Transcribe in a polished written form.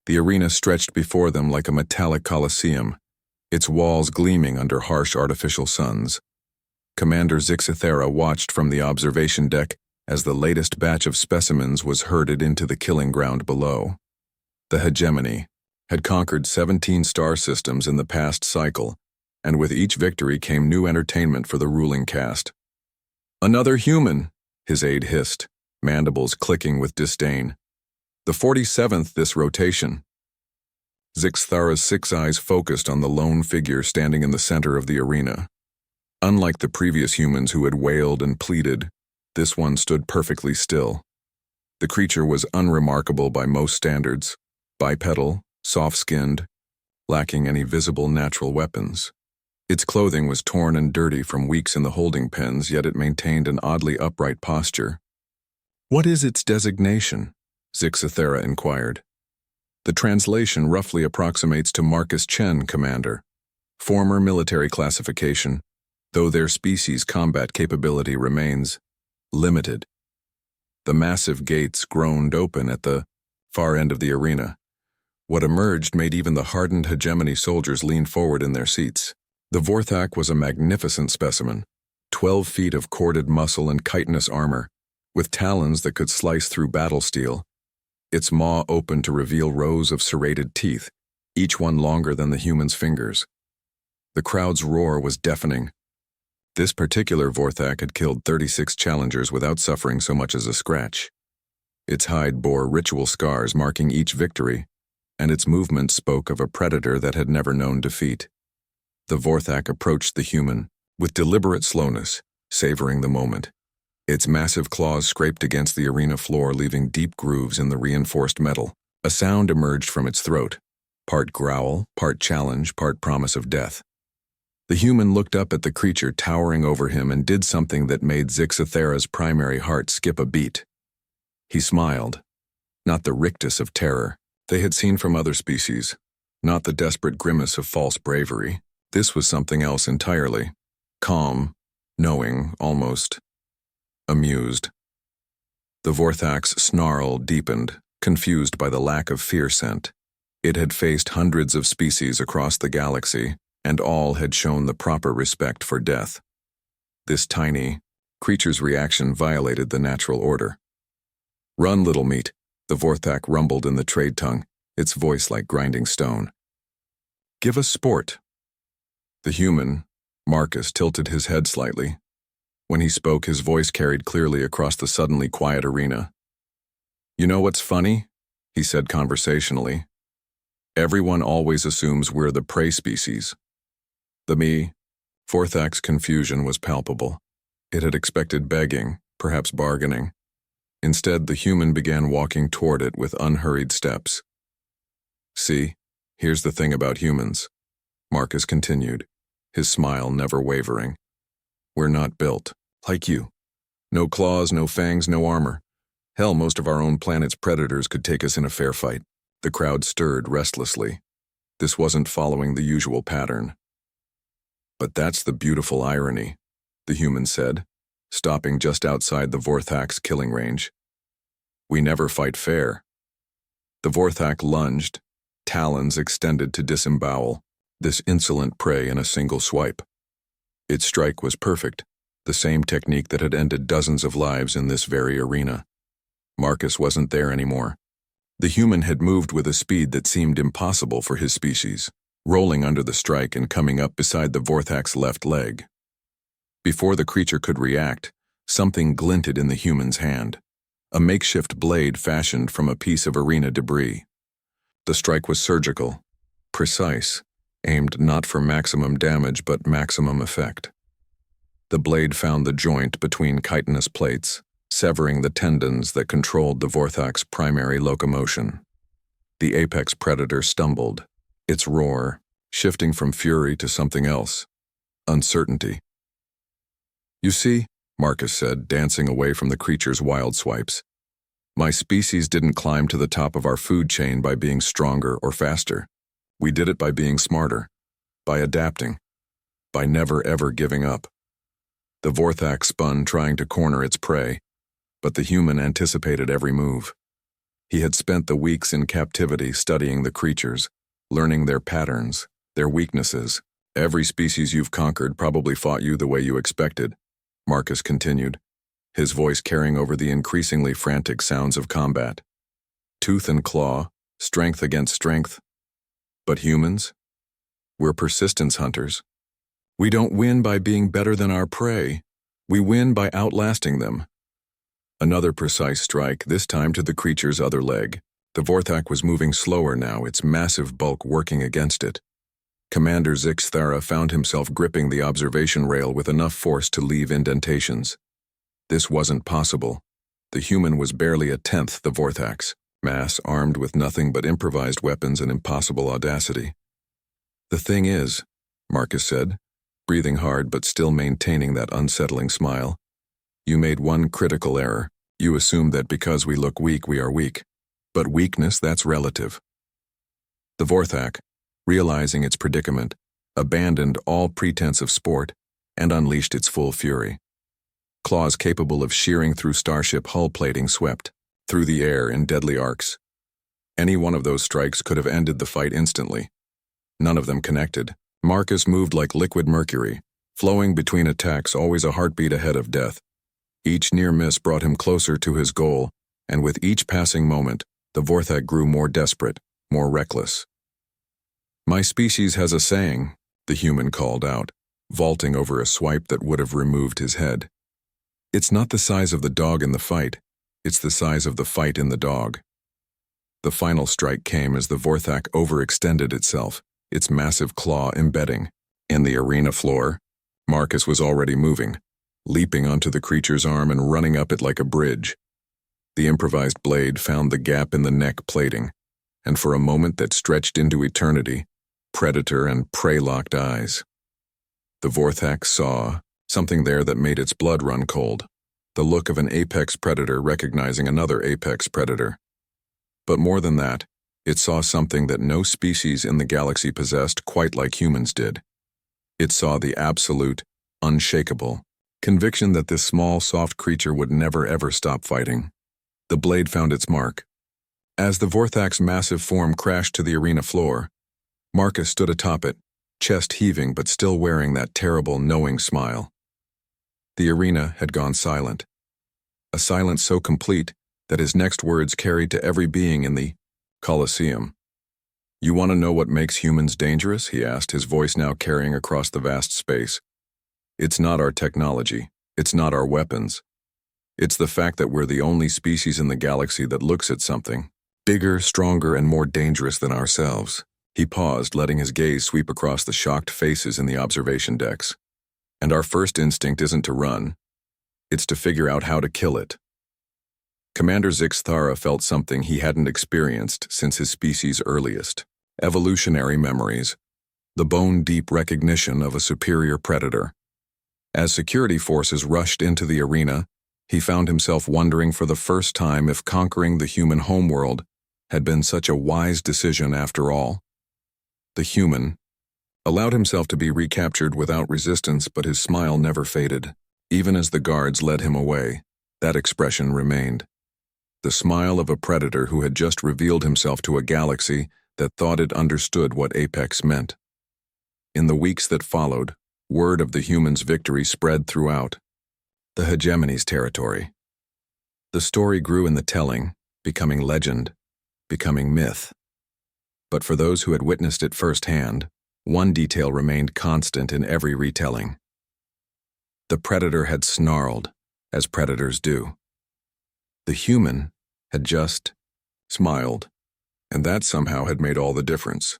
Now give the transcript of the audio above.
The arena stretched before them like a metallic coliseum, its walls gleaming under harsh artificial suns. Commander Zixithera watched from the observation deck as the latest batch of specimens was herded into the killing ground below. The hegemony had conquered 17 star systems in the past cycle, and with each victory came new entertainment for the ruling caste. "Another human," his aide hissed, mandibles clicking with disdain. "The 47th this rotation." Zixithera's six eyes focused on the lone figure standing in the center of the arena. Unlike the previous humans who had wailed and pleaded, this one stood perfectly still. The creature was unremarkable by most standards, bipedal, soft-skinned, lacking any visible natural weapons. Its clothing was torn and dirty from weeks in the holding pens, yet it maintained an oddly upright posture. "What is its designation?" Zixithera inquired. "The translation roughly approximates to Marcus Chen, Commander. Former military classification, though their species' combat capability remains limited." The massive gates groaned open at the far end of the arena. What emerged made even the hardened hegemony soldiers lean forward in their seats. The Vorthak was a magnificent specimen, 12 feet of corded muscle and chitinous armor, with talons that could slice through battle steel. Its maw opened to reveal rows of serrated teeth, each one longer than the human's fingers. The crowd's roar was deafening. This particular Vorthak had killed 36 challengers without suffering so much as a scratch. Its hide bore ritual scars marking each victory, and its movement spoke of a predator that had never known defeat. The Vorthak approached the human with deliberate slowness, savoring the moment. Its massive claws scraped against the arena floor, leaving deep grooves in the reinforced metal. A sound emerged from its throat, part growl, part challenge, part promise of death. The human looked up at the creature towering over him and did something that made Zixithera's primary heart skip a beat. He smiled, not the rictus of terror they had seen from other species, not the desperate grimace of false bravery. This was something else entirely. Calm, knowing, almost amused. The Vorthak's snarl deepened, confused by the lack of fear scent. It had faced hundreds of species across the galaxy, and all had shown the proper respect for death. This tiny creature's reaction violated the natural order. "Run, little meat," the Vorthak rumbled in the trade tongue, its voice like grinding stone. "Give us sport." The human, Marcus, tilted his head slightly. When he spoke, his voice carried clearly across the suddenly quiet arena. "You know what's funny?" he said conversationally. "Everyone always assumes we're the prey species." Vorthak's confusion was palpable. It had expected begging, perhaps bargaining. Instead, the human began walking toward it with unhurried steps. "See, here's the thing about humans," Marcus continued, his smile never wavering. "We're not built like you. No claws, no fangs, no armor. Hell, most of our own planet's predators could take us in a fair fight." The crowd stirred restlessly. This wasn't following the usual pattern. "But that's the beautiful irony," the human said, stopping just outside the Vorthak's killing range. "We never fight fair." The Vorthak lunged, talons extended to disembowel this insolent prey in a single swipe. Its strike was perfect, the same technique that had ended dozens of lives in this very arena. Marcus wasn't there anymore. The human had moved with a speed that seemed impossible for his species, rolling under the strike and coming up beside the Vorthak's left leg. Before the creature could react, something glinted in the human's hand, a makeshift blade fashioned from a piece of arena debris. The strike was surgical, precise, aimed not for maximum damage but maximum effect. The blade found the joint between chitinous plates, severing the tendons that controlled the Vorthak's primary locomotion. The apex predator stumbled, its roar shifting from fury to something else, uncertainty. "You see," Marcus said, dancing away from the creature's wild swipes, "my species didn't climb to the top of our food chain by being stronger or faster. We did it by being smarter, by adapting, by never ever giving up." The Vorthak spun, trying to corner its prey, but the human anticipated every move. He had spent the weeks in captivity studying the creatures, learning their patterns, their weaknesses. Every species you've conquered probably fought you the way you expected, Marcus continued, his voice carrying over the increasingly frantic sounds of combat. Tooth and claw, strength against strength. But humans? We're persistence hunters. We don't win by being better than our prey. We win by outlasting them. Another precise strike, this time to the creature's other leg. The Vorthak was moving slower now, its massive bulk working against it. Commander Zixthara found himself gripping the observation rail with enough force to leave indentations. This wasn't possible. The human was barely a tenth the Vorthak's mass, armed with nothing but improvised weapons and impossible audacity. The thing is, Marcus said, breathing hard but still maintaining that unsettling smile, you made one critical error. You assumed that because we look weak, we are weak. But weakness, that's relative. The Vorthak, realizing its predicament, abandoned all pretense of sport and unleashed its full fury. Claws capable of shearing through starship hull plating swept through the air in deadly arcs. Any one of those strikes could have ended the fight instantly. None of them connected. Marcus moved like liquid mercury, flowing between attacks, always a heartbeat ahead of death. Each near miss brought him closer to his goal, and with each passing moment, the Vorthak grew more desperate, more reckless. My species has a saying, the human called out, vaulting over a swipe that would have removed his head. It's not the size of the dog in the fight, it's the size of the fight in the dog. The final strike came as the Vorthak overextended itself, its massive claw embedding. In the arena floor, Marcus was already moving, leaping onto the creature's arm and running up it like a bridge. The improvised blade found the gap in the neck plating, and for a moment that stretched into eternity, predator and prey locked eyes. The Vorthak saw something there that made its blood run cold, the look of an apex predator recognizing another apex predator. But more than that, it saw something that no species in the galaxy possessed quite like humans did. It saw the absolute, unshakable conviction that this small, soft creature would never ever stop fighting. The blade found its mark. As the Vorthak's massive form crashed to the arena floor, Marcus stood atop it, chest heaving but still wearing that terrible, knowing smile. The arena had gone silent. A silence so complete that his next words carried to every being in the Colosseum. You want to know what makes humans dangerous? He asked, his voice now carrying across the vast space. It's not our technology. It's not our weapons. It's the fact that we're the only species in the galaxy that looks at something bigger, stronger, and more dangerous than ourselves. He paused, letting his gaze sweep across the shocked faces in the observation decks. And our first instinct isn't to run. It's to figure out how to kill it. Commander Zixthara felt something he hadn't experienced since his species' earliest evolutionary memories, the bone-deep recognition of a superior predator. As security forces rushed into the arena, he found himself wondering for the first time if conquering the human homeworld had been such a wise decision after all. The human allowed himself to be recaptured without resistance, but his smile never faded. Even as the guards led him away, that expression remained. The smile of a predator who had just revealed himself to a galaxy that thought it understood what apex meant. In the weeks that followed, word of the humans' victory spread throughout the hegemony's territory. The story grew in the telling, becoming legend, becoming myth. But for those who had witnessed it firsthand, one detail remained constant in every retelling. The predator had snarled, as predators do. The human had just smiled, and that somehow had made all the difference.